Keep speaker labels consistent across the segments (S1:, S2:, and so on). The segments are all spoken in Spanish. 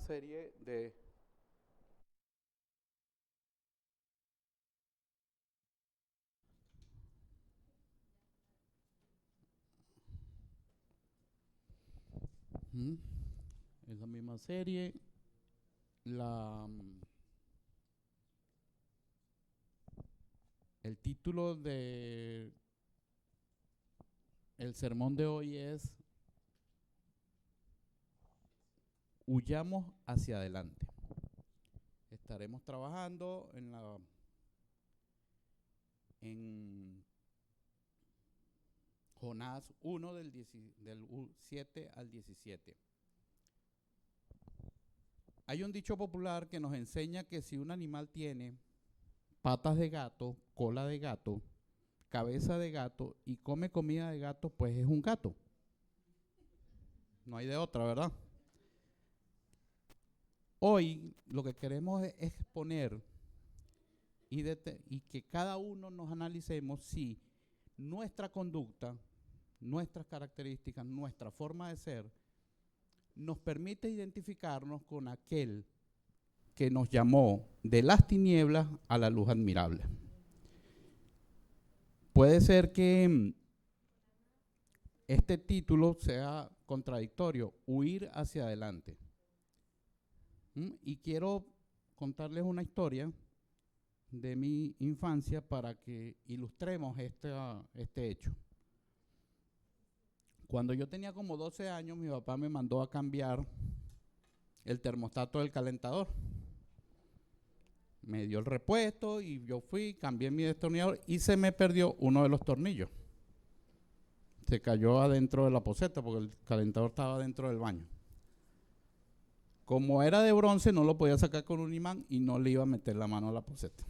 S1: serie de es la misma serie. El título de el sermón de hoy es Huyamos hacia adelante. Estaremos trabajando en Jonás 1 del 7 al 17. Hay un dicho popular que nos enseña que si un animal tiene patas de gato, cola de gato, cabeza de gato y come comida de gato, pues es un gato. No hay de otra, ¿verdad? Hoy lo que queremos es exponer y que cada uno nos analicemos si nuestra conducta, nuestras características, nuestra forma de ser, nos permite identificarnos con aquel que nos llamó de las tinieblas a la luz admirable. Puede ser que este título sea contradictorio, huir hacia adelante. Y quiero contarles una historia de mi infancia para que ilustremos este hecho. Cuando yo tenía como 12 años, mi papá me mandó a cambiar el termostato del calentador. Me dio el repuesto y yo fui, cambié mi destornillador y se me perdió uno de los tornillos. Se cayó adentro de la poceta porque el calentador estaba dentro del baño. Como era de bronce, no lo podía sacar con un imán y no le iba a meter la mano a la poceta.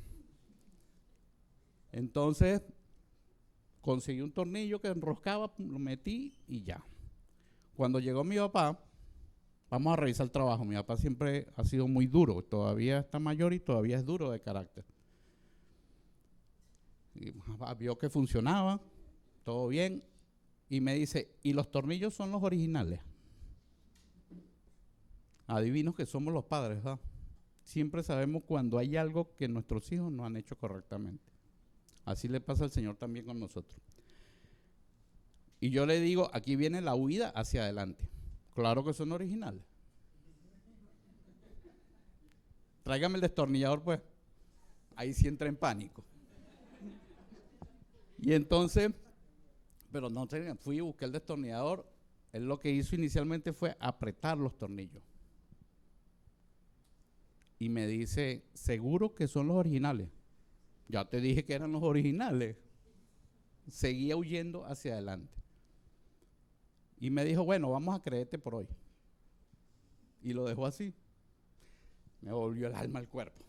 S1: Entonces, conseguí un tornillo que enroscaba, lo metí y ya. Cuando llegó mi papá, vamos a revisar el trabajo. Mi papá siempre ha sido muy duro, todavía está mayor y todavía es duro de carácter. Y vio que funcionaba, todo bien, y me dice, ¿y los tornillos son los originales? Adivinos que somos los padres, ¿verdad? Siempre sabemos cuando hay algo que nuestros hijos no han hecho correctamente. Así le pasa al Señor también con nosotros. Y yo le digo, aquí viene la huida hacia adelante. Claro que son originales. Tráigame el destornillador, pues. Ahí sí entra en pánico. Y entonces, pero no fui y busqué el destornillador. Él lo que hizo inicialmente fue apretar los tornillos. Y me dice, ¿seguro que son los originales? Ya te dije que eran los originales. Seguía huyendo hacia adelante. Y me dijo, bueno, vamos a creerte por hoy. Y lo dejó así. Me volvió el alma al cuerpo.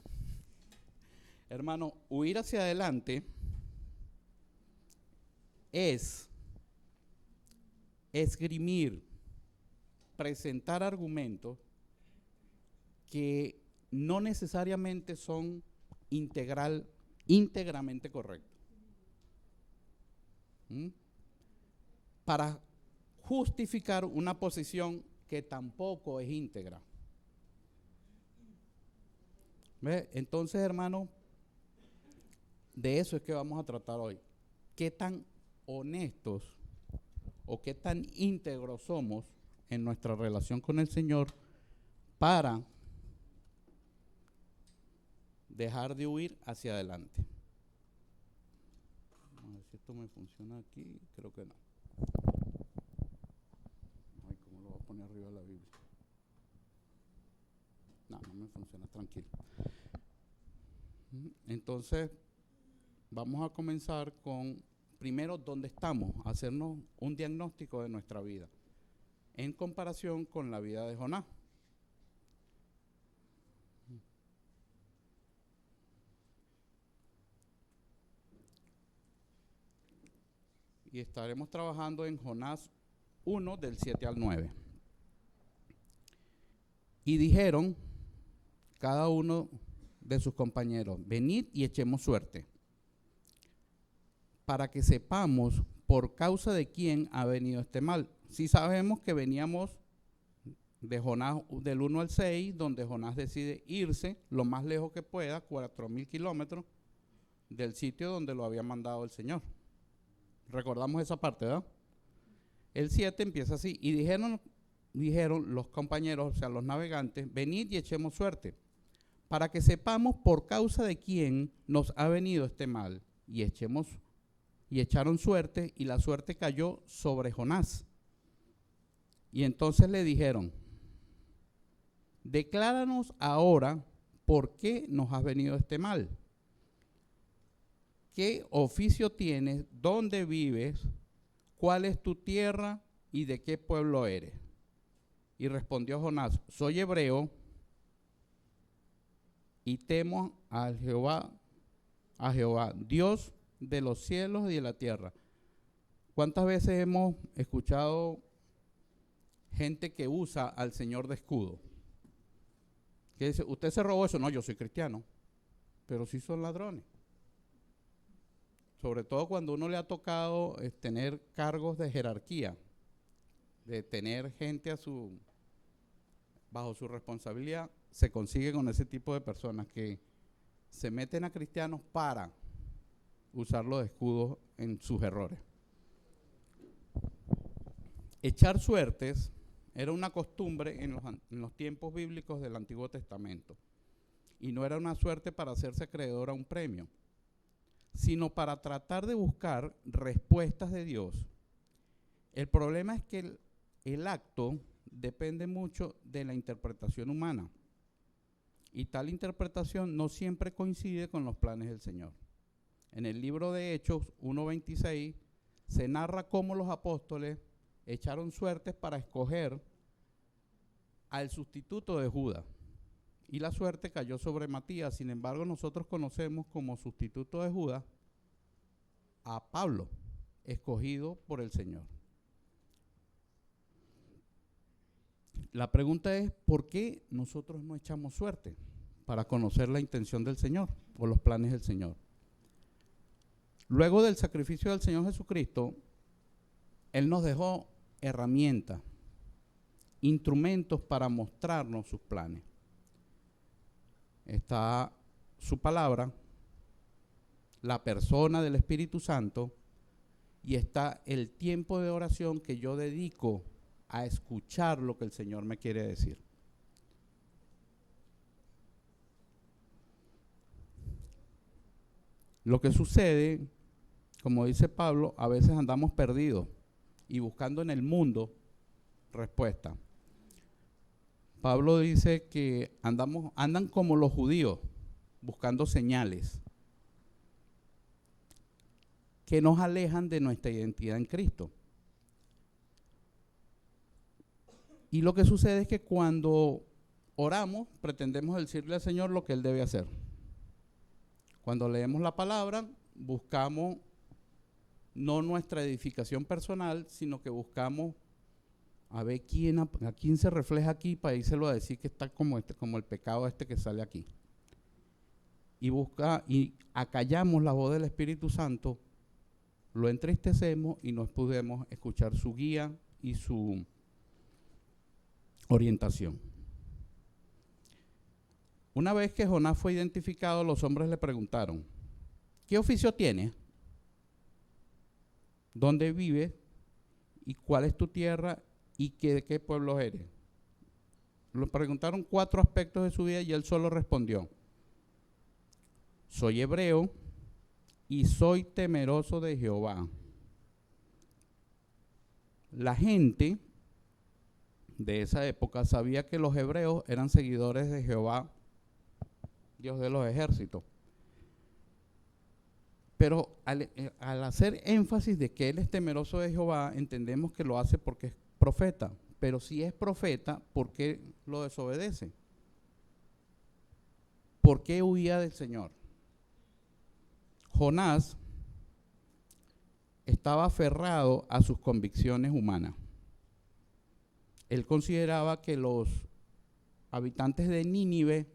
S1: Hermano, huir hacia adelante es esgrimir, presentar argumentos que no necesariamente son íntegramente correctos. Para justificar una posición que tampoco es íntegra. ¿Ve? Entonces, hermano, de eso es que vamos a tratar hoy. ¿Qué tan honestos o qué tan íntegros somos en nuestra relación con el Señor para dejar de huir hacia adelante? A ver si esto me funciona aquí, creo que no. Ay, ¿cómo lo voy a poner arriba de la Biblia? No, no me funciona, tranquilo. Entonces, vamos a comenzar con, primero, dónde estamos, hacernos un diagnóstico de nuestra vida, en comparación con la vida de Jonás. Y estaremos trabajando en Jonás 1, del 7 al 9. Y dijeron cada uno de sus compañeros, venid y echemos suerte, para que sepamos por causa de quién ha venido este mal. Si sabemos que veníamos de Jonás del 1 al 6, donde Jonás decide irse lo más lejos que pueda, 4.000 kilómetros, del sitio donde lo había mandado el Señor. Recordamos esa parte, ¿verdad? El 7 empieza así, y dijeron los compañeros, o sea, los navegantes, venid y echemos suerte, para que sepamos por causa de quién nos ha venido este mal. Y echaron suerte, y la suerte cayó sobre Jonás. Y entonces le dijeron, decláranos ahora por qué nos has venido este mal. ¿Qué oficio tienes? ¿Dónde vives? ¿Cuál es tu tierra? ¿Y de qué pueblo eres? Y respondió Jonás, soy hebreo y temo a Jehová, Dios de los cielos y de la tierra. ¿Cuántas veces hemos escuchado gente que usa al Señor de escudo? Que dice, ¿usted se robó eso? No, yo soy cristiano, pero sí son ladrones. Sobre todo cuando uno le ha tocado tener cargos de jerarquía, de tener gente bajo su responsabilidad, se consigue con ese tipo de personas que se meten a cristianos para usarlo de escudo en sus errores. Echar suertes era una costumbre en los tiempos bíblicos del Antiguo Testamento, y no era una suerte para hacerse acreedor a un premio, sino para tratar de buscar respuestas de Dios. El problema es que el acto depende mucho de la interpretación humana, y tal interpretación no siempre coincide con los planes del Señor. En el libro de Hechos 1:26 se narra cómo los apóstoles echaron suertes para escoger al sustituto de Judas, y la suerte cayó sobre Matías. Sin embargo, nosotros conocemos como sustituto de Judas a Pablo, escogido por el Señor. La pregunta es, ¿por qué nosotros no echamos suerte para conocer la intención del Señor o los planes del Señor? Luego del sacrificio del Señor Jesucristo, Él nos dejó herramientas, instrumentos para mostrarnos sus planes. Está su palabra, la persona del Espíritu Santo, y está el tiempo de oración que yo dedico a escuchar lo que el Señor me quiere decir. Lo que sucede, como dice Pablo, a veces andamos perdidos y buscando en el mundo respuesta. Pablo dice que andan como los judíos, buscando señales que nos alejan de nuestra identidad en Cristo. Y lo que sucede es que cuando oramos, pretendemos decirle al Señor lo que Él debe hacer. Cuando leemos la palabra, buscamos no nuestra edificación personal, sino que buscamos a ver a quién se refleja aquí para írselo a decir que está como el pecado que sale aquí. Y acallamos la voz del Espíritu Santo, lo entristecemos y no podemos escuchar su guía y su orientación. Una vez que Jonás fue identificado, los hombres le preguntaron, ¿qué oficio tienes? ¿Dónde vives? ¿Y cuál es tu tierra? ¿Y de qué pueblo eres? Le preguntaron 4 aspectos de su vida y él solo respondió, soy hebreo y soy temeroso de Jehová. La gente de esa época sabía que los hebreos eran seguidores de Jehová, Dios de los ejércitos. Pero al hacer énfasis de que él es temeroso de Jehová, entendemos que lo hace porque es profeta. Pero si es profeta, ¿por qué lo desobedece? ¿Por qué huía del Señor? Jonás estaba aferrado a sus convicciones humanas. Él consideraba que los habitantes de Nínive,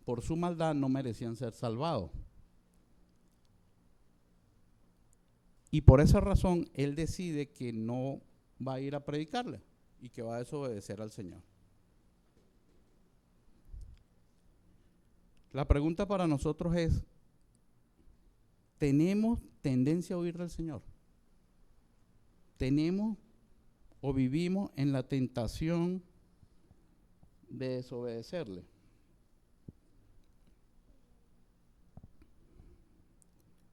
S1: por su maldad, no merecían ser salvados. Y por esa razón, él decide que no va a ir a predicarle, y que va a desobedecer al Señor. La pregunta para nosotros es, ¿tenemos tendencia a huir del Señor? ¿Tenemos o vivimos en la tentación de desobedecerle?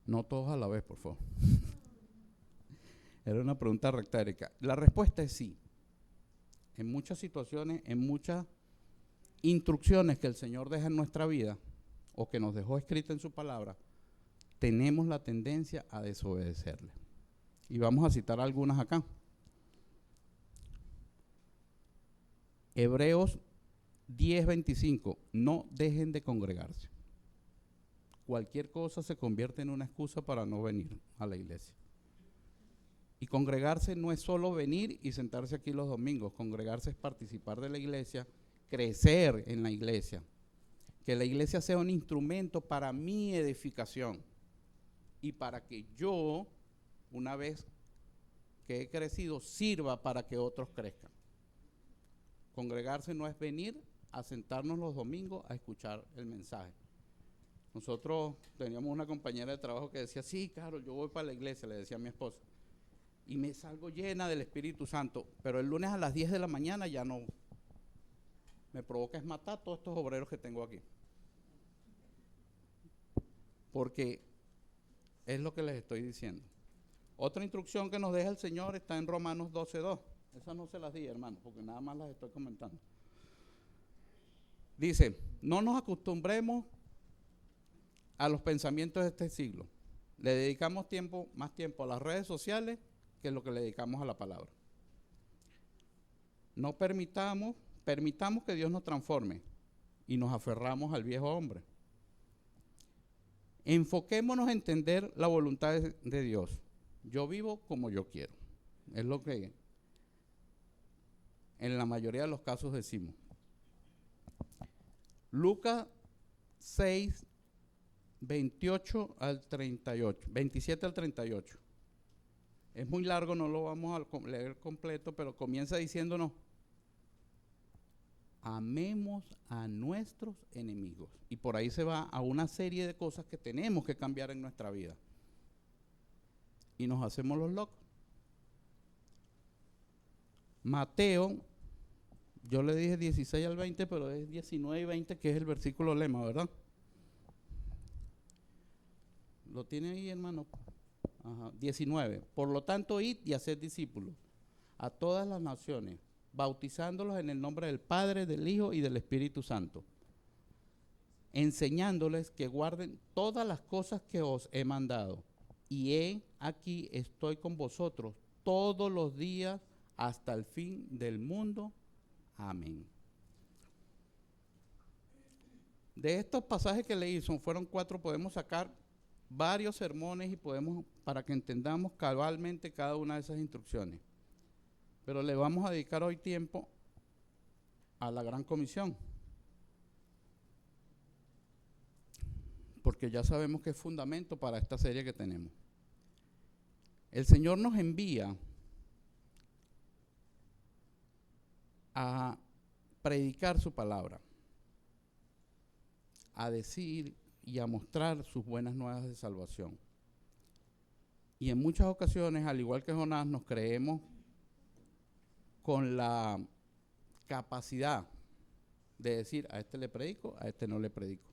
S1: No todos a la vez, por favor. Era una pregunta retórica. La respuesta es sí. En muchas situaciones, en muchas instrucciones que el Señor deja en nuestra vida, o que nos dejó escrita en su palabra, tenemos la tendencia a desobedecerle. Y vamos a citar algunas acá. Hebreos 10:25, no dejen de congregarse. Cualquier cosa se convierte en una excusa para no venir a la iglesia. Y congregarse no es solo venir y sentarse aquí los domingos. Congregarse es participar de la iglesia, crecer en la iglesia. Que la iglesia sea un instrumento para mi edificación. Y para que yo, una vez que he crecido, sirva para que otros crezcan. Congregarse no es venir a sentarnos los domingos a escuchar el mensaje. Nosotros teníamos una compañera de trabajo que decía, sí, Carol, yo voy para la iglesia, le decía a mi esposa, y me salgo llena del Espíritu Santo, pero el lunes a las 10 de la mañana ya no. Me provoca es matar a todos estos obreros que tengo aquí. Porque es lo que les estoy diciendo. Otra instrucción que nos deja el Señor está en Romanos 12:2. Esas no se las di, hermano, porque nada más las estoy comentando. Dice, no nos acostumbremos a los pensamientos de este siglo. Le dedicamos más tiempo a las redes sociales que lo que le dedicamos a la palabra. No permitamos que Dios nos transforme y nos aferramos al viejo hombre. Enfoquémonos en entender la voluntad de Dios. Yo vivo como yo quiero. Es lo que en la mayoría de los casos decimos. Lucas 6, 28 al 38, 27 al 38. Es muy largo, no lo vamos a leer completo, pero comienza diciéndonos, amemos a nuestros enemigos. Y por ahí se va a una serie de cosas que tenemos que cambiar en nuestra vida. Y nos hacemos los locos. Mateo, yo le dije 16 al 20, pero es 19 y 20, que es el versículo lema, ¿verdad? ¿Lo tiene ahí, hermano? Ajá. 19. Por lo tanto, id y haced discípulos a todas las naciones, bautizándolos en el nombre del Padre, del Hijo y del Espíritu Santo, enseñándoles que guarden todas las cosas que os he mandado. Y he aquí estoy con vosotros todos los días hasta el fin del mundo. Amén. De estos pasajes que leí, fueron 4, podemos sacar varios sermones y podemos, para que entendamos cabalmente cada una de esas instrucciones. Pero le vamos a dedicar hoy tiempo a la Gran Comisión. Porque ya sabemos que es fundamento para esta serie que tenemos. El Señor nos envía a predicar su palabra, a decir y a mostrar sus buenas nuevas de salvación. Y en muchas ocasiones, al igual que Jonás, nos creemos con la capacidad de decir, a este le predico, a este no le predico.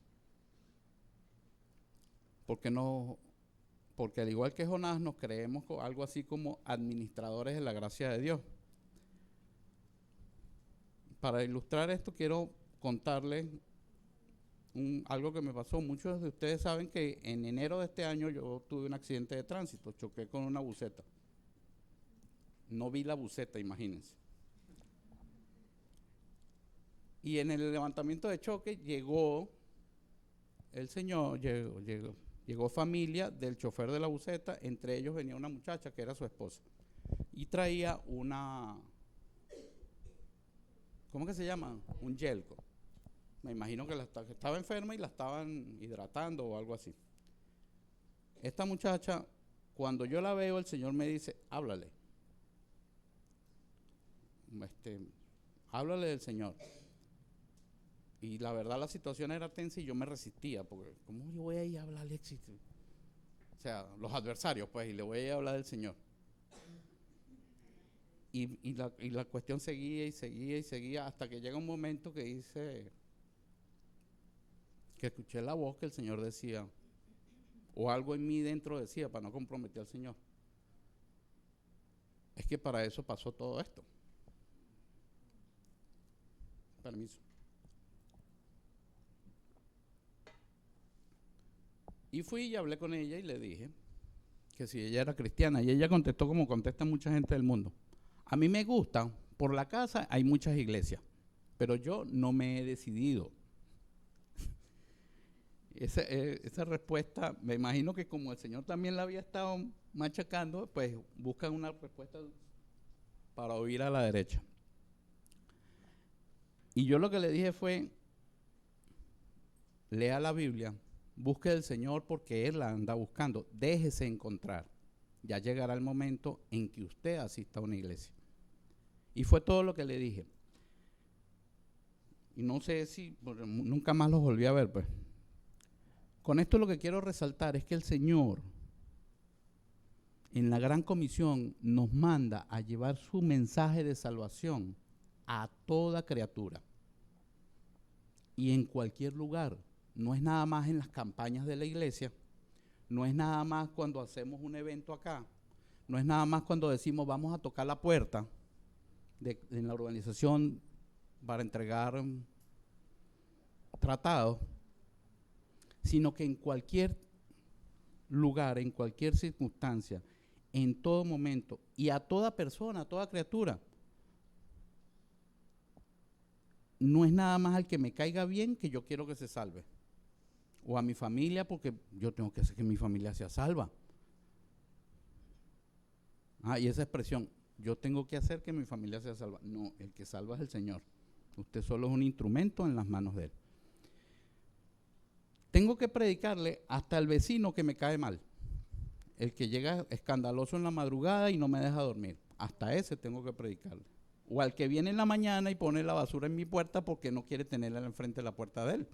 S1: Porque al igual que Jonás, nos creemos algo así como administradores de la gracia de Dios. Para ilustrar esto, quiero contarles algo que me pasó. Muchos de ustedes saben que en enero de este año yo tuve un accidente de tránsito, choqué con una buseta. No vi la buseta, imagínense. Y en el levantamiento de choque llegó el señor, llegó familia del chofer de la buseta, entre ellos venía una muchacha que era su esposa. Y traía ¿cómo que se llama? Un yelco. Me imagino que estaba enferma y la estaban hidratando o algo así. Esta muchacha, cuando yo la veo, el Señor me dice, háblale. háblale del Señor. Y la verdad la situación era tensa y yo me resistía, porque ¿cómo yo voy a ir a hablarle? O sea, los adversarios, pues, y le voy a ir a hablar del Señor. Y la cuestión seguía y seguía y seguía hasta que llega un momento que escuché la voz que el Señor decía, o algo en mí dentro decía, para no comprometer al Señor. Es que para eso pasó todo esto. Permiso. Y fui y hablé con ella y le dije que si ella era cristiana, y ella contestó como contesta mucha gente del mundo. A mí me gusta, por la casa hay muchas iglesias, pero yo no me he decidido. Esa respuesta, me imagino que como el Señor también la había estado machacando, pues buscan una respuesta para oír a la derecha. Y yo lo que le dije fue, lea la Biblia, busque del Señor porque Él la anda buscando, déjese encontrar. Ya llegará el momento en que usted asista a una iglesia. Y fue todo lo que le dije. Y no sé si, nunca más los volví a ver, pues. Con esto lo que quiero resaltar es que el Señor, en la gran comisión, nos manda a llevar su mensaje de salvación a toda criatura. Y en cualquier lugar. No es nada más en las campañas de la iglesia, no es nada más cuando hacemos un evento acá, no es nada más cuando decimos vamos a tocar la puerta en la organización para entregar tratados, sino que en cualquier lugar, en cualquier circunstancia, en todo momento y a toda persona, a toda criatura. No es nada más al que me caiga bien que yo quiero que se salve. O a mi familia porque yo tengo que hacer que mi familia sea salva. Y esa expresión, yo tengo que hacer que mi familia sea salva. No, el que salva es el Señor. Usted solo es un instrumento en las manos de Él. Tengo que predicarle hasta el vecino que me cae mal. El que llega escandaloso en la madrugada y no me deja dormir. Hasta ese tengo que predicarle. O al que viene en la mañana y pone la basura en mi puerta porque no quiere tenerla enfrente de la puerta de él.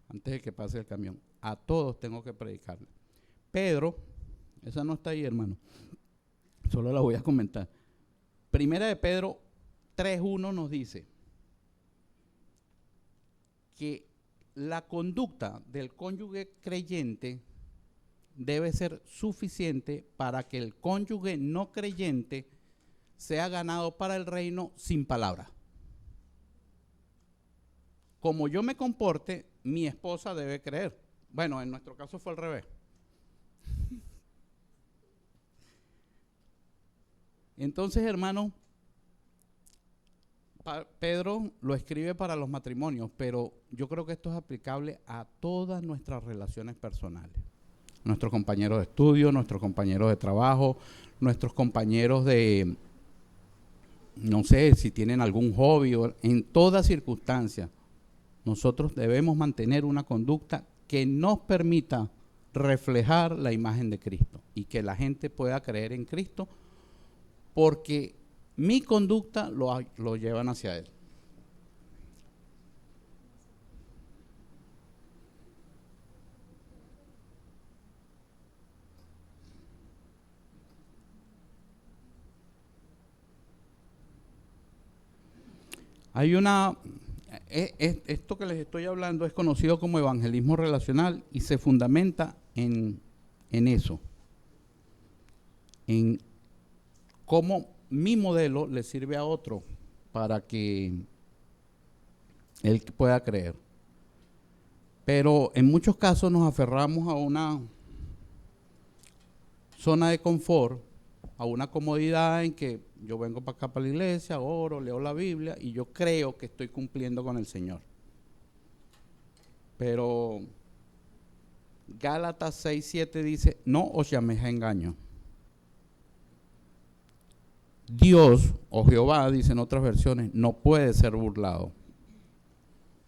S1: Antes de que pase el camión. A todos tengo que predicarle. Pedro, esa no está ahí, hermano. Solo la voy a comentar. Primera de Pedro 3:1 nos dice que la conducta del cónyuge creyente debe ser suficiente para que el cónyuge no creyente sea ganado para el reino sin palabras. Como yo me comporte, mi esposa debe creer. Bueno, en nuestro caso fue al revés. Entonces, hermano, Pedro lo escribe para los matrimonios, pero yo creo que esto es aplicable a todas nuestras relaciones personales. Nuestros compañeros de estudio, nuestros compañeros de trabajo, nuestros compañeros de, no sé, si tienen algún hobby, en toda circunstancia, nosotros debemos mantener una conducta que nos permita reflejar la imagen de Cristo y que la gente pueda creer en Cristo porque mi conducta lo llevan hacia Él. Hay esto que les estoy hablando es conocido como evangelismo relacional y se fundamenta en eso, en cómo mi modelo le sirve a otro para que él pueda creer. Pero en muchos casos nos aferramos a una zona de confort, a una comodidad en que yo vengo para acá, para la iglesia, oro, leo la Biblia y yo creo que estoy cumpliendo con el Señor. Pero Gálatas 6:7 dice, no os llaméis a engaño. Dios, o Jehová, dicen otras versiones, no puede ser burlado.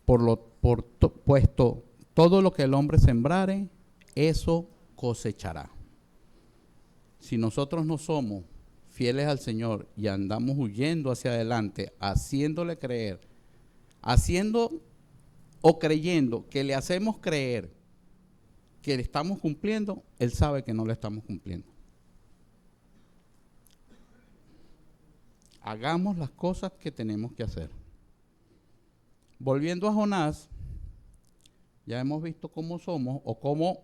S1: Puesto todo lo que el hombre sembrare, eso cosechará. Si nosotros no somos fieles al Señor y andamos huyendo hacia adelante, haciéndole creer, haciendo o creyendo que le hacemos creer que le estamos cumpliendo, Él sabe que no le estamos cumpliendo. Hagamos las cosas que tenemos que hacer. Volviendo a Jonás, ya hemos visto cómo somos o cómo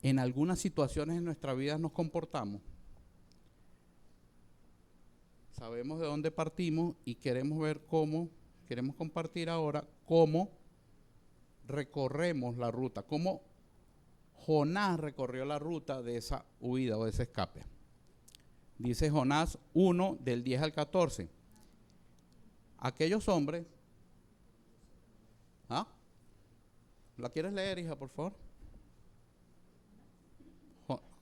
S1: en algunas situaciones en nuestra vida nos comportamos. Sabemos de dónde partimos y queremos ver queremos compartir ahora cómo recorremos la ruta, cómo Jonás recorrió la ruta de esa huida o de ese escape. Dice Jonás 1, del 10 al 14. Aquellos hombres... ¿Ah? ¿La quieres leer, hija, por favor?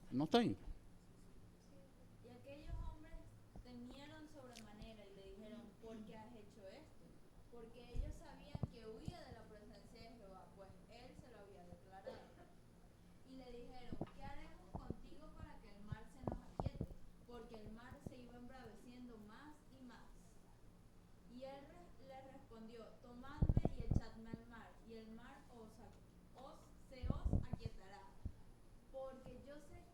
S1: ¿No está ahí?
S2: Y aquellos hombres temieron sobremanera y le dijeron, ¿por qué has hecho esto? Porque ellos sabían que huía de la presencia de Jehová, pues él se lo había declarado. Y le dijeron, ¿qué haremos contigo para que el mar se nos aquiete? Porque el mar se iba embraveciendo más y más. Y él le respondió, tomadme y echadme al mar, y el mar se os aquietará. Porque yo sé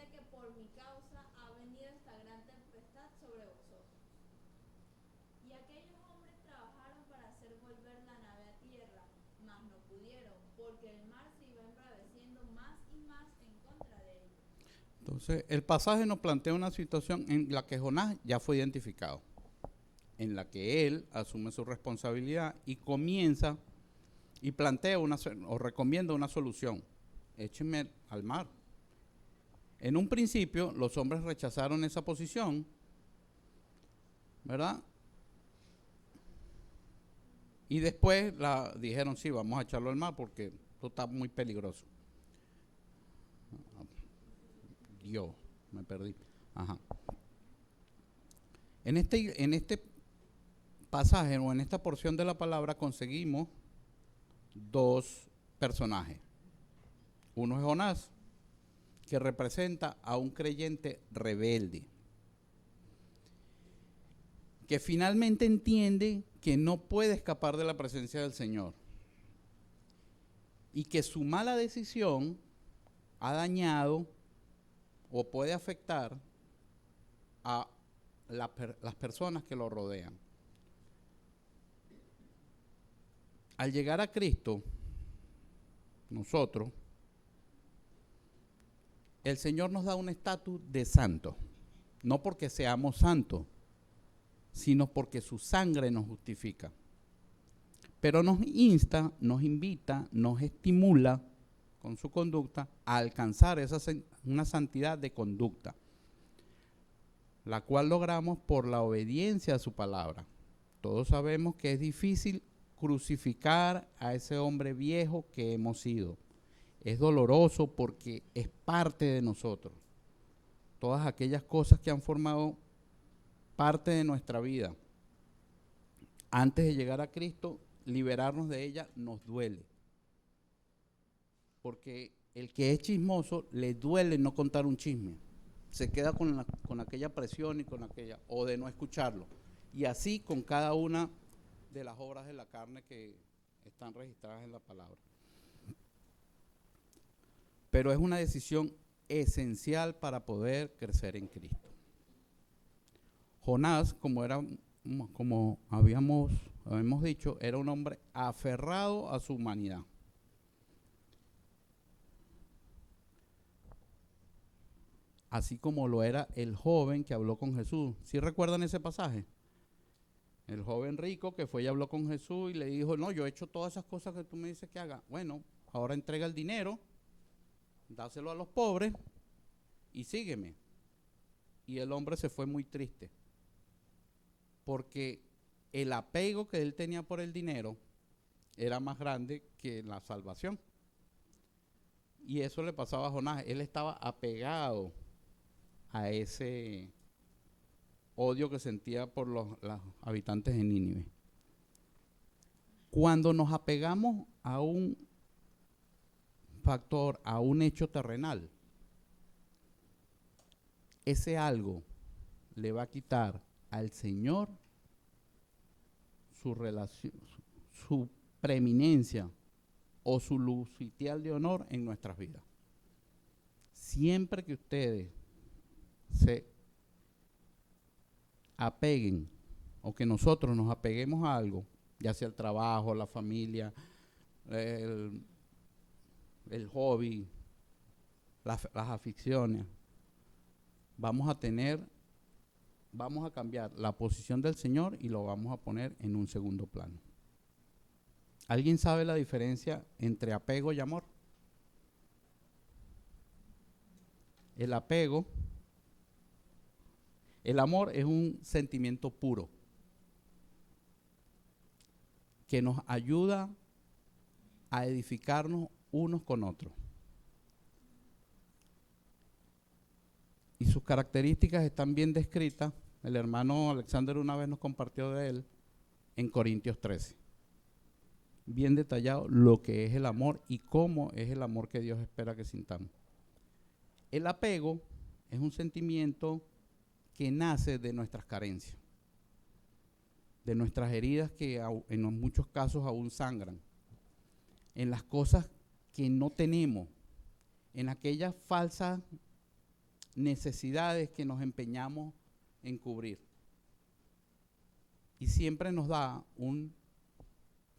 S2: que por mi causa ha venido esta gran tempestad sobre vosotros. Y aquellos hombres trabajaron para hacer volver la nave a tierra, mas no pudieron, porque el mar se iba embraveciendo más y más en contra de ellos.
S1: Entonces, el pasaje nos plantea una situación en la que Jonás ya fue identificado, en la que él asume su responsabilidad y comienza y plantea o recomienda una solución. Échenme al mar. En un principio, los hombres rechazaron esa posición, ¿verdad? Y después dijeron, sí, vamos a echarlo al mar porque esto está muy peligroso. Dios, me perdí. Ajá. En este pasaje o en esta porción de la palabra conseguimos dos personajes. Uno es Jonás, que representa a un creyente rebelde, que finalmente entiende que no puede escapar de la presencia del Señor y que su mala decisión ha dañado o puede afectar a las personas que lo rodean. Al llegar a Cristo, nosotros, el Señor nos da un estatus de santo, no porque seamos santos, sino porque su sangre nos justifica. Pero nos insta, nos invita, nos estimula con su conducta a alcanzar una santidad de conducta, la cual logramos por la obediencia a su palabra. Todos sabemos que es difícil crucificar a ese hombre viejo que hemos sido. Es doloroso porque es parte de nosotros. Todas aquellas cosas que han formado parte de nuestra vida. Antes de llegar a Cristo, liberarnos de ella nos duele. Porque el que es chismoso le duele no contar un chisme. Se queda con aquella presión y o de no escucharlo. Y así con cada una de las obras de la carne que están registradas en la palabra. Pero es una decisión esencial para poder crecer en Cristo. Jonás, como habíamos dicho, era un hombre aferrado a su humanidad. Así como lo era el joven que habló con Jesús. ¿Sí recuerdan ese pasaje? El joven rico que fue y habló con Jesús y le dijo, no, yo he hecho todas esas cosas que tú me dices que haga. Bueno, ahora entrega el dinero, dáselo a los pobres y sígueme. Y el hombre se fue muy triste, porque el apego que él tenía por el dinero era más grande que la salvación. Y eso le pasaba a Jonás. Él estaba apegado a ese odio que sentía por los habitantes de Nínive. Cuando nos apegamos a un factor, a un hecho terrenal, ese algo le va a quitar al Señor su relación, su preeminencia o su luz sitial de honor en nuestras vidas. Siempre que ustedes se apeguen o que nosotros nos apeguemos a algo, ya sea el trabajo, la familia, el hobby, las aficiones, vamos a cambiar la posición del Señor y lo vamos a poner en un segundo plano. ¿Alguien sabe la diferencia entre apego y amor? El apego, el amor es un sentimiento puro que nos ayuda a edificarnos unos con otros. Y sus características están bien descritas. El hermano Alexander una vez nos compartió de él en Corintios 13. Bien detallado lo que es el amor y cómo es el amor que Dios espera que sintamos. El apego es un sentimiento que nace de nuestras carencias, de nuestras heridas que en muchos casos aún sangran, en las cosas que no tenemos, en aquellas falsas necesidades que nos empeñamos en cubrir. Y siempre nos da un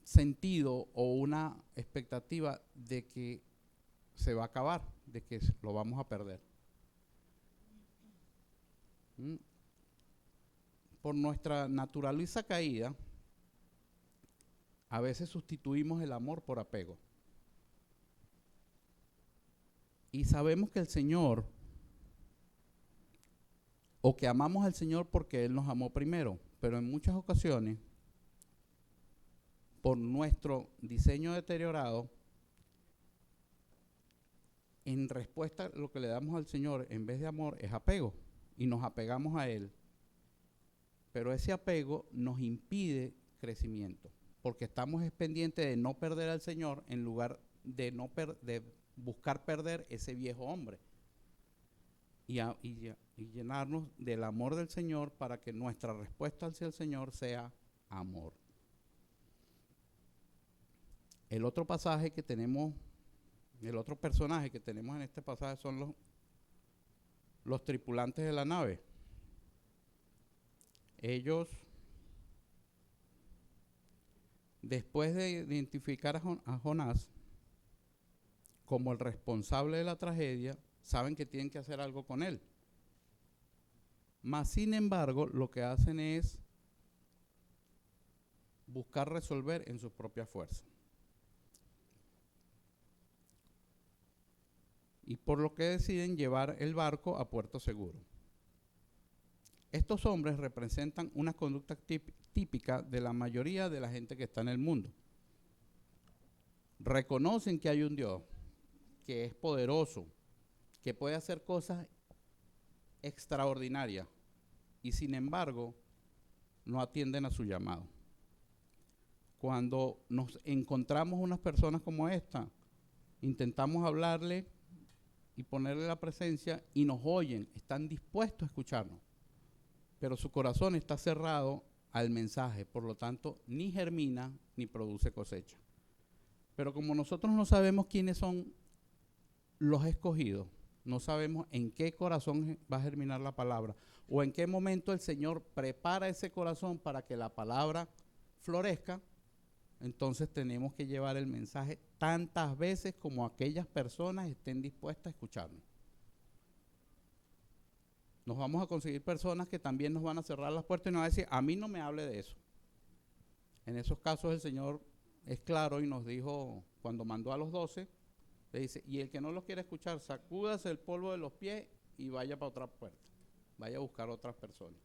S1: sentido o una expectativa de que se va a acabar, de que lo vamos a perder. Por nuestra naturaleza caída, a veces sustituimos el amor por apego. Y sabemos que el Señor, o que amamos al Señor porque Él nos amó primero, pero en muchas ocasiones, por nuestro diseño deteriorado, en respuesta a lo que le damos al Señor en vez de amor es apego, y nos apegamos a Él. Pero ese apego nos impide crecimiento, porque estamos pendientes de no perder al Señor en lugar de de buscar perder ese viejo hombre. Y llenarnos del amor del Señor para que nuestra respuesta hacia el Señor sea amor. El otro pasaje que tenemos, el otro personaje que tenemos en este pasaje son los tripulantes de la nave. Ellos, después de identificar a Jonás como el responsable de la tragedia, saben que tienen que hacer algo con él. Mas, sin embargo, lo que hacen es buscar resolver en sus propias fuerzas. Y por lo que deciden llevar el barco a puerto seguro. Estos hombres representan una conducta típica de la mayoría de la gente que está en el mundo. Reconocen que hay un Dios que es poderoso, que puede hacer cosas extraordinarias y sin embargo no atienden a su llamado. Cuando nos encontramos unas personas como esta, intentamos hablarle y ponerle la presencia y nos oyen, están dispuestos a escucharnos, pero su corazón está cerrado al mensaje, por lo tanto ni germina ni produce cosecha. Pero como nosotros no sabemos quiénes son los escogidos, no sabemos en qué corazón va a germinar la palabra o en qué momento el Señor prepara ese corazón para que la palabra florezca, entonces tenemos que llevar el mensaje tantas veces como aquellas personas estén dispuestas a escucharnos. Nos vamos a conseguir personas que también nos van a cerrar las puertas y nos van a decir, a mí no me hable de eso. En esos casos el Señor es claro y nos dijo, cuando mandó a los 12, le dice, y el que no los quiere escuchar, sacúdase el polvo de los pies y vaya para otra puerta. Vaya a buscar otras personas.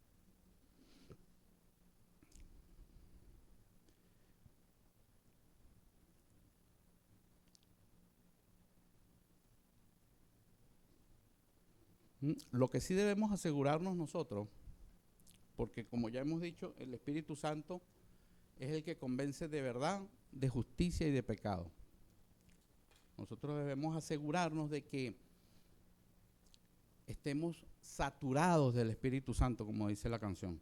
S1: Lo que sí debemos asegurarnos nosotros, porque como ya hemos dicho, el Espíritu Santo es el que convence de verdad, de justicia y de pecado. Nosotros debemos asegurarnos de que estemos saturados del Espíritu Santo, como dice la canción.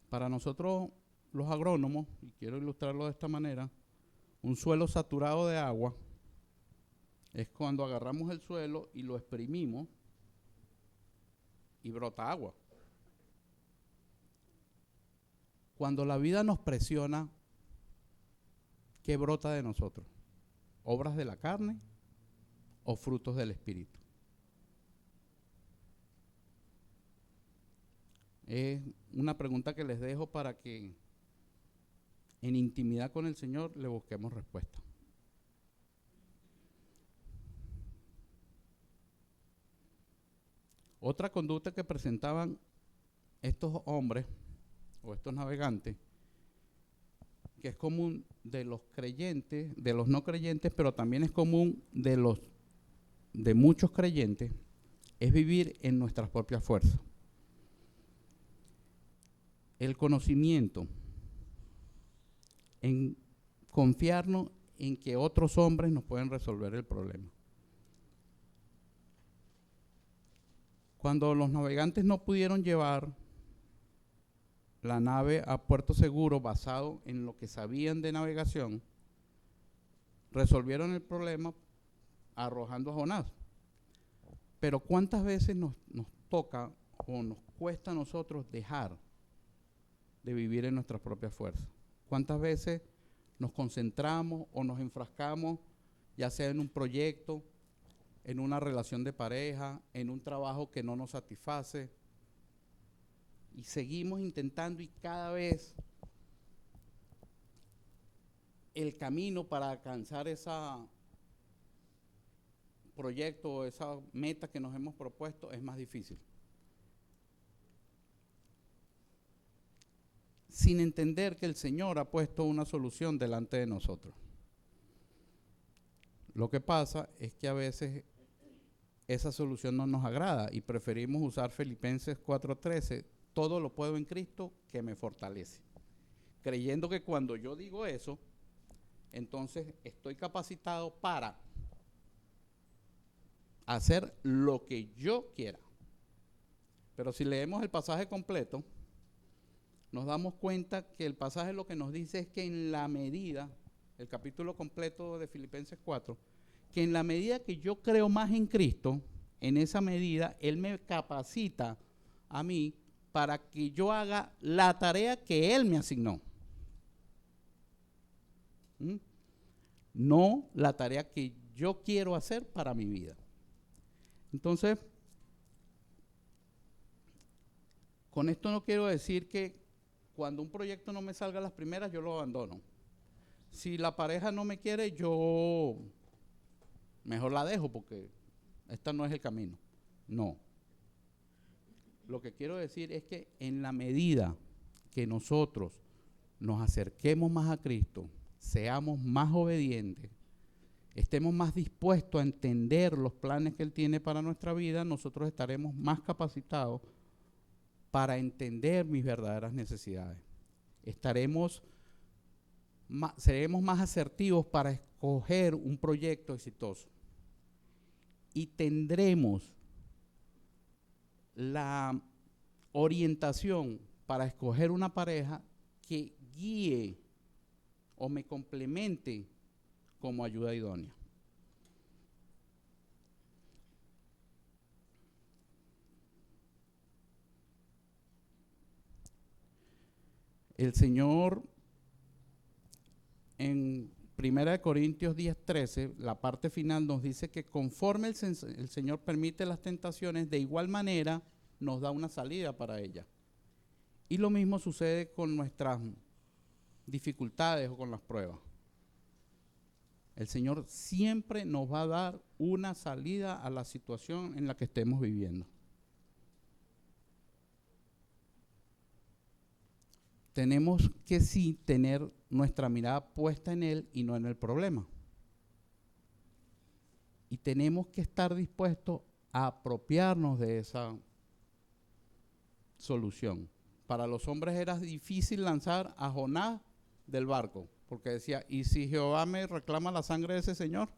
S1: Para nosotros, los agrónomos, y quiero ilustrarlo de esta manera, un suelo saturado de agua es cuando agarramos el suelo y lo exprimimos y brota agua. Cuando la vida nos presiona, ¿qué brota de nosotros? ¿Obras de la carne o frutos del Espíritu? Es una pregunta que les dejo para que en intimidad con el Señor le busquemos respuesta. Otra conducta que presentaban estos hombres o estos navegantes, que es común de los creyentes, de los no creyentes, pero también es común de muchos creyentes, es vivir en nuestras propias fuerzas. El conocimiento, en confiarnos en que otros hombres nos pueden resolver el problema. Cuando los navegantes no pudieron llevar la nave a puerto seguro basado en lo que sabían de navegación, resolvieron el problema arrojando a Jonás. Pero ¿cuántas veces nos toca o nos cuesta a nosotros dejar de vivir en nuestras propias fuerzas? ¿Cuántas veces nos concentramos o nos enfrascamos, ya sea en un proyecto, en una relación de pareja, en un trabajo que no nos satisface, y seguimos intentando y cada vez el camino para alcanzar ese proyecto o esa meta que nos hemos propuesto es más difícil? Sin entender que el Señor ha puesto una solución delante de nosotros. Lo que pasa es que a veces esa solución no nos agrada y preferimos usar Filipenses 4:13, todo lo puedo en Cristo que me fortalece. Creyendo que cuando yo digo eso, entonces estoy capacitado para hacer lo que yo quiera. Pero si leemos el pasaje completo, nos damos cuenta que el pasaje lo que nos dice es que en la medida, el capítulo completo de Filipenses 4, que en la medida que yo creo más en Cristo, en esa medida Él me capacita a mí para que yo haga la tarea que Él me asignó. No la tarea que yo quiero hacer para mi vida. Entonces, con esto no quiero decir que cuando un proyecto no me salga a las primeras, yo lo abandono. Si la pareja no me quiere, yo mejor la dejo porque este no es el camino. No. Lo que quiero decir es que en la medida que nosotros nos acerquemos más a Cristo, seamos más obedientes, estemos más dispuestos a entender los planes que Él tiene para nuestra vida, nosotros estaremos más capacitados para entender mis verdaderas necesidades. Seremos más asertivos para escoger un proyecto exitoso. Y tendremos la orientación para escoger una pareja que guíe o me complemente como ayuda idónea. El Señor en 1 Corintios 10:13, la parte final nos dice que conforme el Señor permite las tentaciones, de igual manera nos da una salida para ellas. Y lo mismo sucede con nuestras dificultades o con las pruebas. El Señor siempre nos va a dar una salida a la situación en la que estemos viviendo. Tenemos que sí tener nuestra mirada puesta en Él y no en el problema. Y tenemos que estar dispuestos a apropiarnos de esa solución. Para los hombres era difícil lanzar a Jonás del barco, porque decía, ¿y si Jehová me reclama la sangre de ese señor?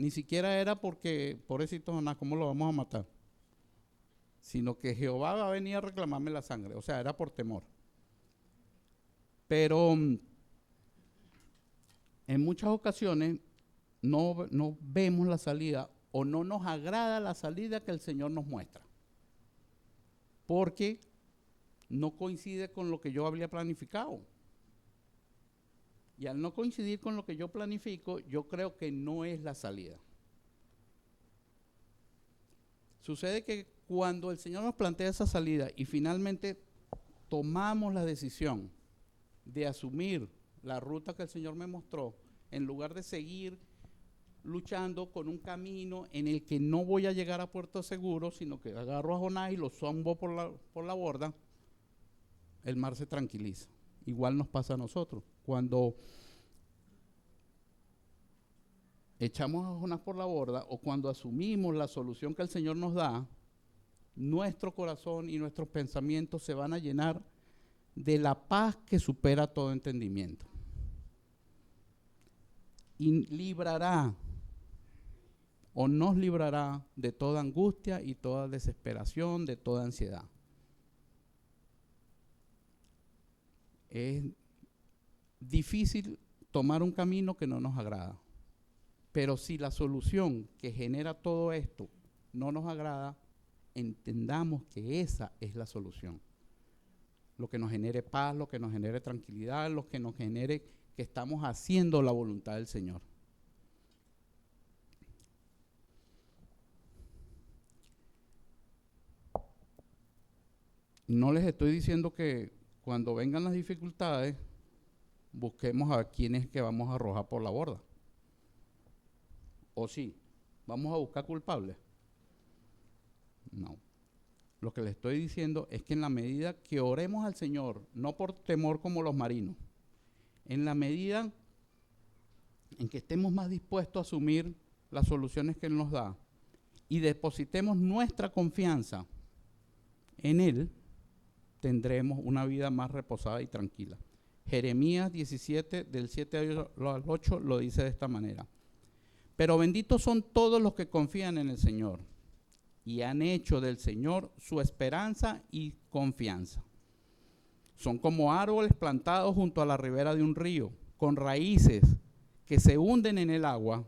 S1: ni siquiera era porque, pobrecito Jonás, ¿cómo lo vamos a matar? Sino que Jehová va a venir a reclamarme la sangre, o sea, era por temor. Pero en muchas ocasiones no vemos la salida o no nos agrada la salida que el Señor nos muestra, porque no coincide con lo que yo había planificado. Y al no coincidir con lo que yo planifico, yo creo que no es la salida. Sucede que cuando el Señor nos plantea esa salida y finalmente tomamos la decisión de asumir la ruta que el Señor me mostró, en lugar de seguir luchando con un camino en el que no voy a llegar a puerto seguro, sino que agarro a Jonás y lo zombo por la borda, el mar se tranquiliza. Igual nos pasa a nosotros. Cuando echamos a Jonás por la borda o cuando asumimos la solución que el Señor nos da, nuestro corazón y nuestros pensamientos se van a llenar de la paz que supera todo entendimiento. Y librará o nos librará de toda angustia y toda desesperación, de toda ansiedad. Es difícil tomar un camino que no nos agrada, pero si la solución que genera todo esto no nos agrada, entendamos que esa es la solución. Lo que nos genere paz, lo que nos genere tranquilidad, lo que nos genere que estamos haciendo la voluntad del Señor. No les estoy diciendo que cuando vengan las dificultades, busquemos a quienes que vamos a arrojar por la borda. ¿O sí? ¿Vamos a buscar culpables? No. Lo que les estoy diciendo es que en la medida que oremos al Señor, no por temor como los marinos, en la medida en que estemos más dispuestos a asumir las soluciones que Él nos da y depositemos nuestra confianza en Él, tendremos una vida más reposada y tranquila. Jeremías 17, del 7 al 8, lo dice de esta manera. Pero benditos son todos los que confían en el Señor y han hecho del Señor su esperanza y confianza. Son como árboles plantados junto a la ribera de un río, con raíces que se hunden en el agua.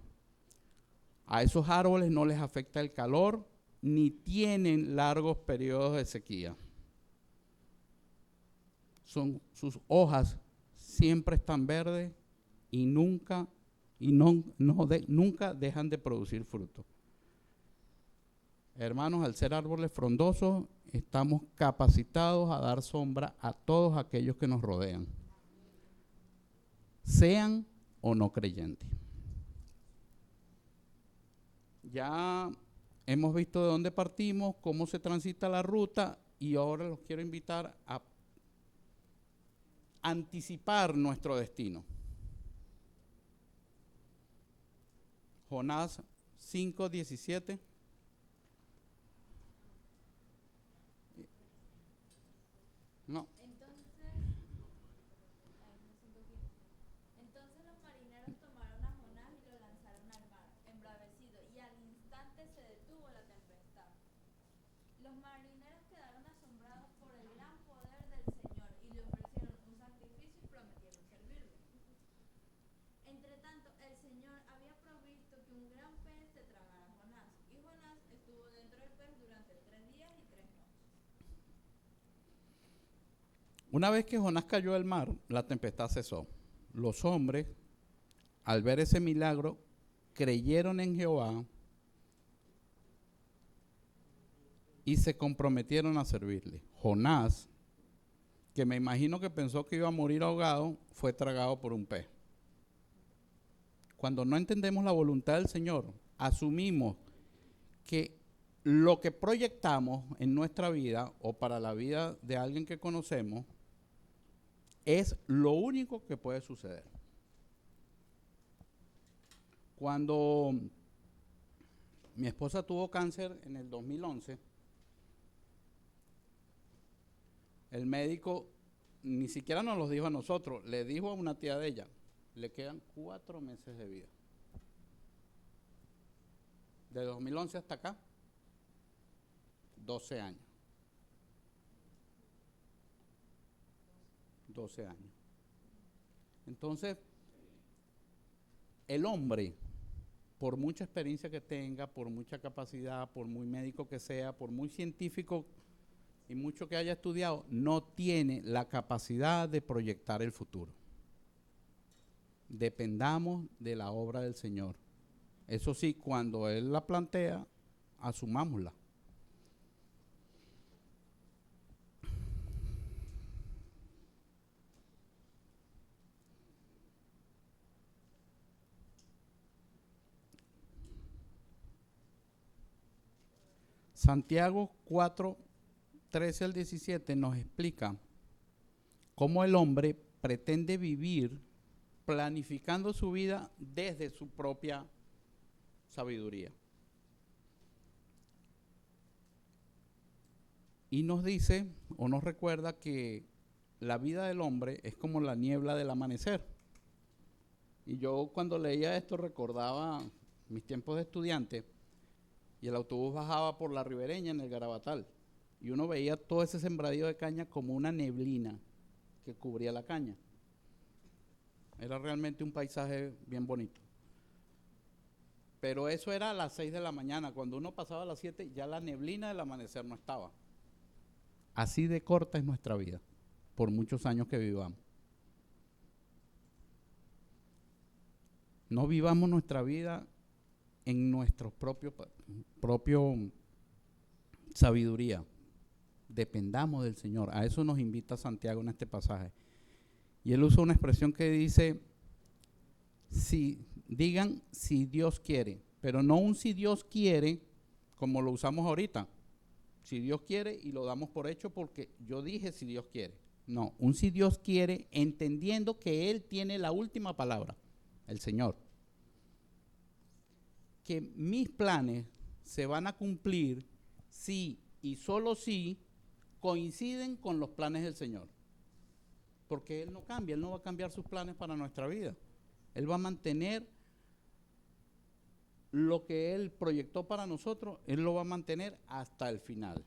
S1: A esos árboles no les afecta el calor, ni tienen largos periodos de sequía. Sus hojas siempre están verdes y nunca dejan de producir fruto. Hermanos, al ser árboles frondosos, estamos capacitados a dar sombra a todos aquellos que nos rodean, sean o no creyentes. Ya hemos visto de dónde partimos, cómo se transita la ruta, y ahora los quiero invitar a anticipar nuestro destino. Jonás 5:17. No.
S2: Entonces los marineros tomaron a Jonás y lo lanzaron al mar, embravecido, y al instante se detuvo la tempestad. Los marineros quedaron asombrados por el gran poder del Señor y le ofrecieron un sacrificio y prometieron servirle. Entretanto, el Señor había provisto que un gran pez se tragara a Jonás, y Jonás estuvo dentro del pez durante 3 días y 3 noches.
S1: Una vez que Jonás cayó al mar, la tempestad cesó. Los hombres, al ver ese milagro, creyeron en Jehová y se comprometieron a servirle. Jonás, que me imagino que pensó que iba a morir ahogado, fue tragado por un pez. Cuando no entendemos la voluntad del Señor, asumimos que lo que proyectamos en nuestra vida o para la vida de alguien que conocemos es lo único que puede suceder. Cuando mi esposa tuvo cáncer en el 2011, el médico ni siquiera nos lo dijo a nosotros, le dijo a una tía de ella, le quedan 4 meses de vida. De 2011 hasta acá, 12 años. 12 años. Entonces, el hombre, por mucha experiencia que tenga, por mucha capacidad, por muy médico que sea, por muy científico y mucho que haya estudiado, no tiene la capacidad de proyectar el futuro. Dependamos de la obra del Señor. Eso sí, cuando Él la plantea, asumámosla. Santiago 4, 13 al 17 nos explica cómo el hombre pretende vivir planificando su vida desde su propia sabiduría. Y nos dice o nos recuerda que la vida del hombre es como la niebla del amanecer. Y yo cuando leía esto recordaba mis tiempos de estudiante y el autobús bajaba por la Ribereña en el Garabatal y uno veía todo ese sembradío de caña como una neblina que cubría la caña. Era realmente un paisaje bien bonito. Pero eso era a las 6 de la mañana. Cuando uno pasaba a las 7 ya la neblina del amanecer no estaba. Así de corta es nuestra vida, por muchos años que vivamos. No vivamos nuestra vida en nuestro propio sabiduría. Dependamos del Señor. A eso nos invita Santiago en este pasaje. Y él usa una expresión que dice, digan si Dios quiere, pero no un si Dios quiere como lo usamos ahorita. Si Dios quiere y lo damos por hecho porque yo dije si Dios quiere. No, un si Dios quiere entendiendo que Él tiene la última palabra, el Señor. Que mis planes se van a cumplir si y solo si coinciden con los planes del Señor. Porque Él no cambia, Él no va a cambiar sus planes para nuestra vida. Él va a mantener lo que Él proyectó para nosotros, Él lo va a mantener hasta el final.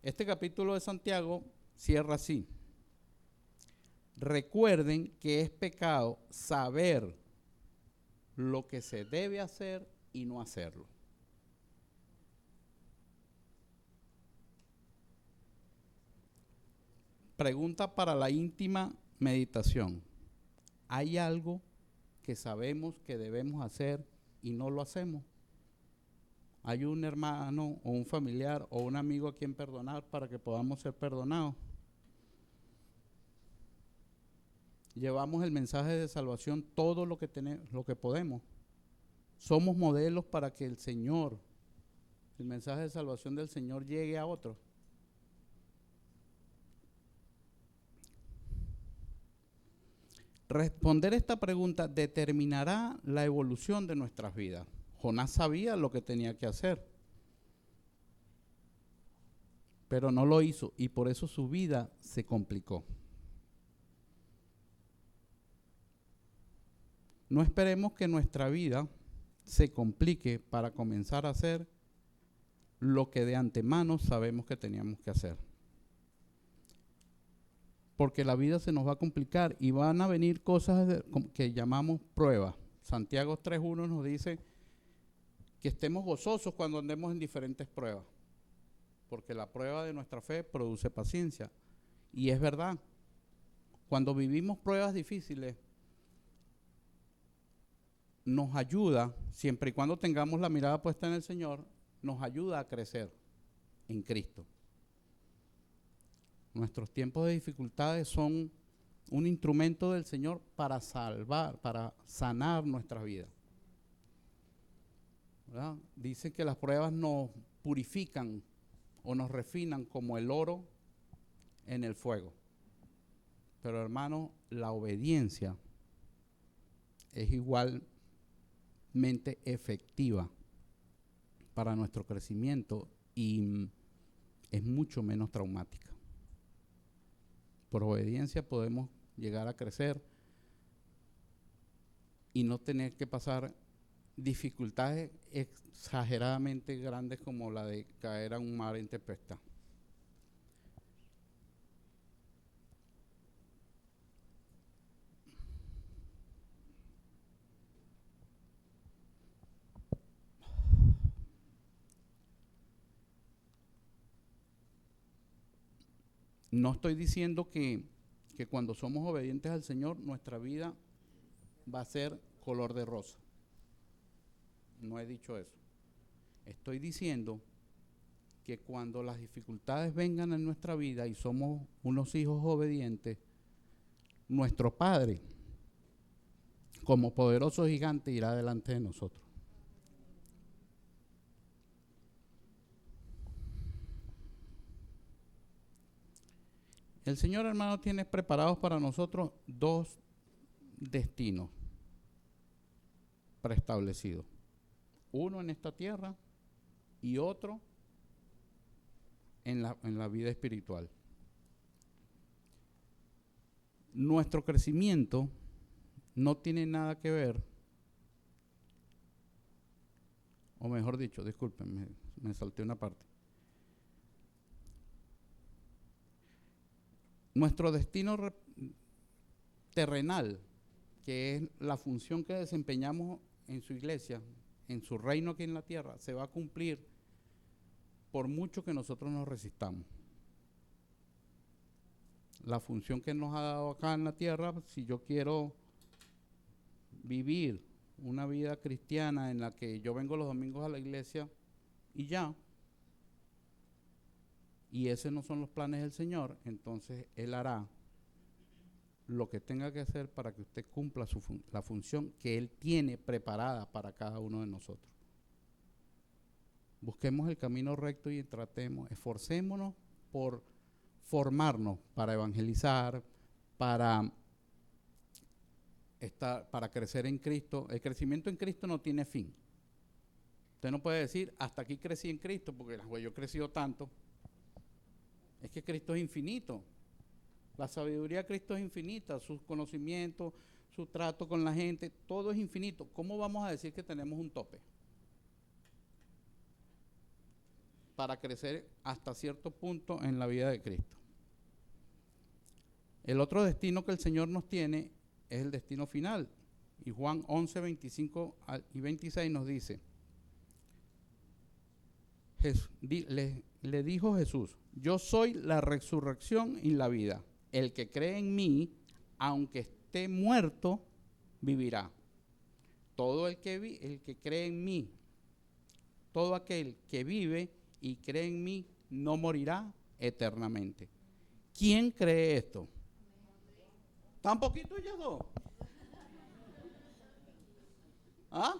S1: Este capítulo de Santiago cierra así. Recuerden que es pecado saber lo que se debe hacer y no hacerlo. Pregunta para la íntima meditación. ¿Hay algo que sabemos que debemos hacer y no lo hacemos? ¿Hay un hermano o un familiar o un amigo a quien perdonar para que podamos ser perdonados? Llevamos el mensaje de salvación todo lo que tenemos, lo que podemos. Somos modelos para que el mensaje de salvación del Señor llegue a otros. Responder esta pregunta determinará la evolución de nuestras vidas. Jonás sabía lo que tenía que hacer, pero no lo hizo y por eso su vida se complicó. No esperemos que nuestra vida se complique para comenzar a hacer lo que de antemano sabemos que teníamos que hacer. Porque la vida se nos va a complicar y van a venir cosas que llamamos pruebas. Santiago 3.1 nos dice que estemos gozosos cuando andemos en diferentes pruebas, porque la prueba de nuestra fe produce paciencia. Y es verdad, cuando vivimos pruebas difíciles, nos ayuda, siempre y cuando tengamos la mirada puesta en el Señor, nos ayuda a crecer en Cristo. Nuestros tiempos de dificultades son un instrumento del Señor para salvar, para sanar nuestra vida. ¿Verdad? Dicen que las pruebas nos purifican o nos refinan como el oro en el fuego. Pero hermano, la obediencia es igualmente efectiva para nuestro crecimiento y es mucho menos traumática. Por obediencia podemos llegar a crecer y no tener que pasar dificultades exageradamente grandes como la de caer a un mar en tempestad. No estoy diciendo que cuando somos obedientes al Señor, nuestra vida va a ser color de rosa. No he dicho eso. Estoy diciendo que cuando las dificultades vengan en nuestra vida y somos unos hijos obedientes, nuestro Padre, como poderoso gigante, irá delante de nosotros. El Señor, hermano, tiene preparados para nosotros dos destinos preestablecidos. Uno en esta tierra y otro en la vida espiritual. Nuestro crecimiento no tiene nada que ver, o mejor dicho, disculpen, me salté una parte. Nuestro destino terrenal, que es la función que desempeñamos en su iglesia, en su reino aquí en la tierra, se va a cumplir por mucho que nosotros nos resistamos. La función que nos ha dado acá en la tierra, si yo quiero vivir una vida cristiana en la que yo vengo los domingos a la iglesia y ya, y esos no son los planes del Señor, entonces Él hará lo que tenga que hacer para que usted cumpla la función que Él tiene preparada para cada uno de nosotros. Busquemos el camino recto y tratemos, esforcémonos por formarnos para evangelizar, para crecer en Cristo. El crecimiento en Cristo no tiene fin. Usted no puede decir, hasta aquí crecí en Cristo, porque yo he crecido tanto. Es que Cristo es infinito. La sabiduría de Cristo es infinita, sus conocimientos, su trato con la gente, todo es infinito. ¿Cómo vamos a decir que tenemos un tope? Para crecer hasta cierto punto en la vida de Cristo. El otro destino que el Señor nos tiene es el destino final. Y Juan 11, 25 y 26 nos dice, le dijo Jesús, yo soy la resurrección y la vida. El que cree en mí, aunque esté muerto, vivirá. Todo el que cree en mí, todo aquel que vive y cree en mí, no morirá eternamente. ¿Quién cree esto? ¿Tan poquito ya dos? ¿Ah?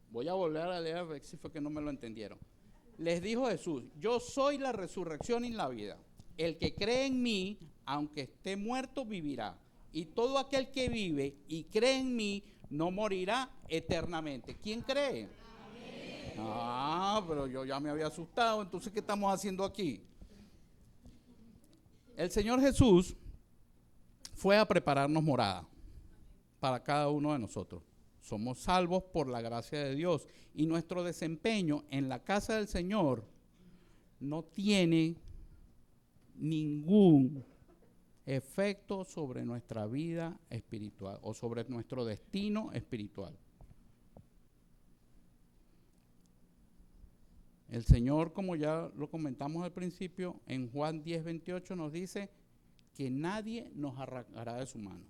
S1: Voy a volver a leer a ver si fue que no me lo entendieron. Les dijo Jesús, yo soy la resurrección y la vida. El que cree en mí, aunque esté muerto, vivirá. Y todo aquel que vive y cree en mí, no morirá eternamente. ¿Quién cree? Amén. Ah, pero yo ya me había asustado. Entonces, ¿qué estamos haciendo aquí? El Señor Jesús fue a prepararnos morada para cada uno de nosotros. Somos salvos por la gracia de Dios y nuestro desempeño en la casa del Señor no tiene ningún efecto sobre nuestra vida espiritual o sobre nuestro destino espiritual. El Señor, como ya lo comentamos al principio, en Juan 10, 28 nos dice que nadie nos arrancará de su mano.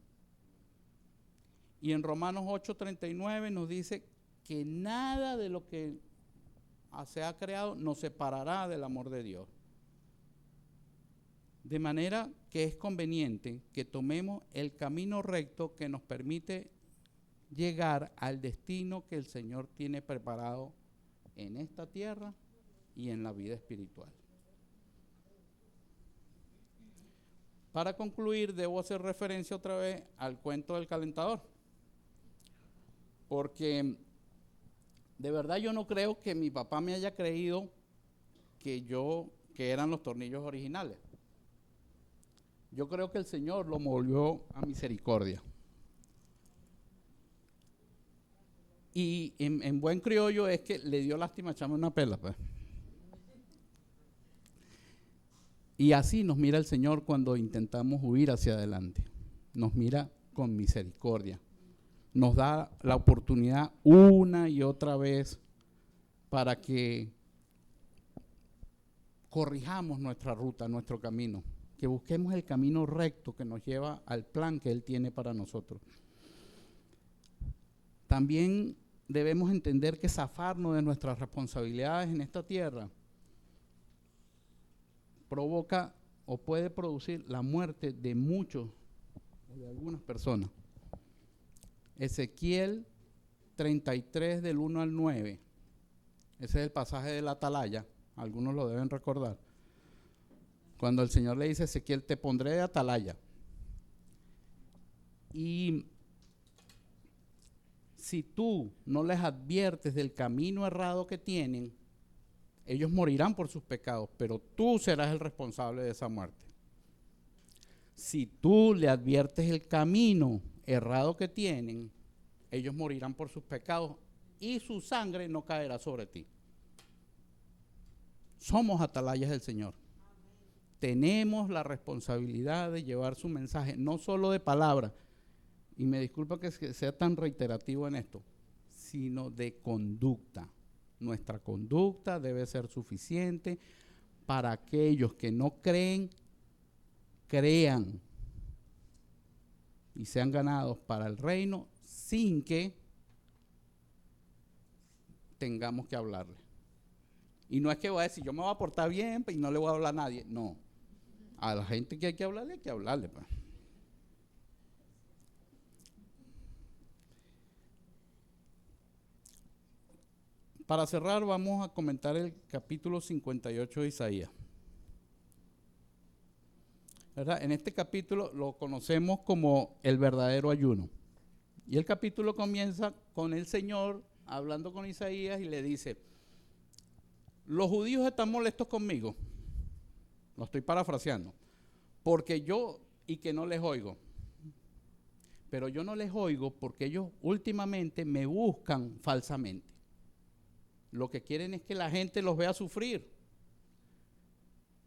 S1: Y en Romanos 8:39 nos dice que nada de lo que se ha creado nos separará del amor de Dios. De manera que es conveniente que tomemos el camino recto que nos permite llegar al destino que el Señor tiene preparado en esta tierra y en la vida espiritual. Para concluir, debo hacer referencia otra vez al cuento del calentador. Porque de verdad yo no creo que mi papá me haya creído que eran los tornillos originales. Yo creo que el Señor lo movió a misericordia. Y en buen criollo es que le dio lástima echarme una pela, pues. Y así nos mira el Señor cuando intentamos huir hacia adelante. Nos mira con misericordia. Nos da la oportunidad una y otra vez para que corrijamos nuestra ruta, nuestro camino, que busquemos el camino recto que nos lleva al plan que Él tiene para nosotros. También debemos entender que zafarnos de nuestras responsabilidades en esta tierra provoca o puede producir la muerte de muchos o de algunas personas. Ezequiel 33 del 1 al 9, ese es el pasaje de la atalaya, algunos lo deben recordar. Cuando el Señor le dice a Ezequiel, te pondré de atalaya. Y si tú no les adviertes del camino errado que tienen, ellos morirán por sus pecados, pero tú serás el responsable de esa muerte. Si tú le adviertes el camino errado que tienen, ellos morirán por sus pecados y su sangre no caerá sobre ti. Somos atalayas del Señor. Tenemos la responsabilidad de llevar su mensaje, no solo de palabra, y me disculpa que sea tan reiterativo en esto, sino de conducta. Nuestra conducta debe ser suficiente para aquellos que no creen, crean y sean ganados para el reino sin que tengamos que hablarle. Y no es que voy a decir, yo me voy a portar bien y no le voy a hablar a nadie. No. A la gente que hay que hablarle, pues. Para cerrar, vamos a comentar el capítulo 58 de Isaías. ¿Verdad? En este capítulo lo conocemos como el verdadero ayuno. Y el capítulo comienza con el Señor hablando con Isaías y le dice, los judíos están molestos conmigo, lo estoy parafraseando, porque yo y que no les oigo. Pero yo no les oigo porque ellos últimamente me buscan falsamente. Lo que quieren es que la gente los vea sufrir.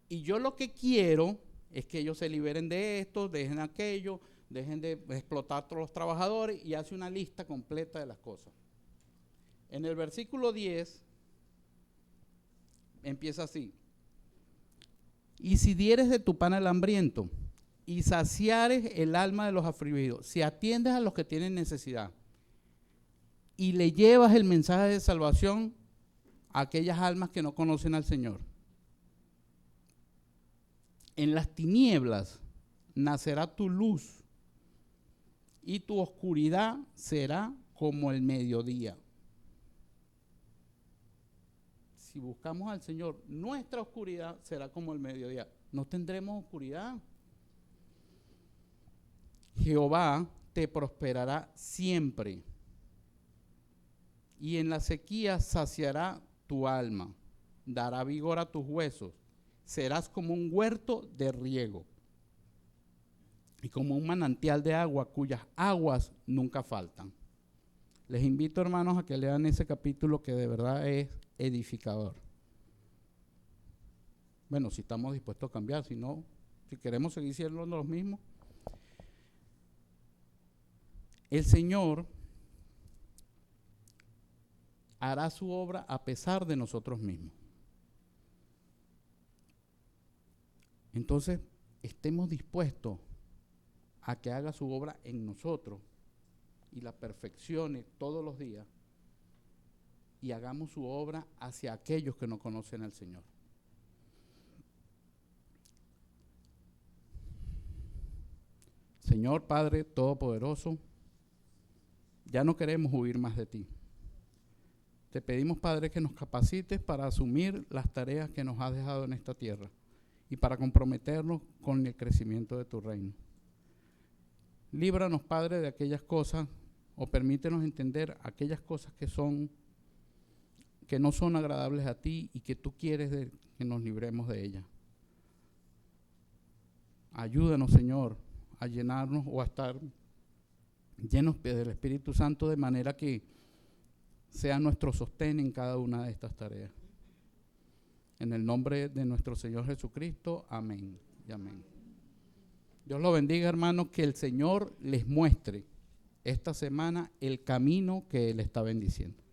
S1: Y yo lo que quiero es que ellos se liberen de esto, dejen aquello, dejen de explotar a todos los trabajadores, y hace una lista completa de las cosas. En el versículo 10 empieza así. Y si dieres de tu pan al hambriento y saciares el alma de los afligidos, si atiendes a los que tienen necesidad y le llevas el mensaje de salvación a aquellas almas que no conocen al Señor, en las tinieblas nacerá tu luz y tu oscuridad será como el mediodía. Si buscamos al Señor, nuestra oscuridad será como el mediodía. No tendremos oscuridad. Jehová te prosperará siempre, y en la sequía saciará tu alma, dará vigor a tus huesos, serás como un huerto de riego y como un manantial de agua cuyas aguas nunca faltan. Les invito, hermanos, a que lean ese capítulo que de verdad es edificador. Bueno, si estamos dispuestos a cambiar, si no, si queremos seguir siendo los mismos. El Señor hará su obra a pesar de nosotros mismos. Entonces, estemos dispuestos a que haga su obra en nosotros y la perfeccione todos los días, y hagamos su obra hacia aquellos que no conocen al Señor. Señor Padre Todopoderoso, ya no queremos huir más de ti. Te pedimos, Padre, que nos capacites para asumir las tareas que nos has dejado en esta tierra y para comprometernos con el crecimiento de tu reino. Líbranos, Padre, de aquellas cosas, o permítenos entender aquellas cosas que no son agradables a ti y que tú quieres que nos libremos de ellas. Ayúdanos, Señor, a llenarnos o a estar llenos del Espíritu Santo, de manera que sea nuestro sostén en cada una de estas tareas. En el nombre de nuestro Señor Jesucristo, amén y amén. Dios los bendiga, hermanos, que el Señor les muestre esta semana el camino que Él está bendiciendo.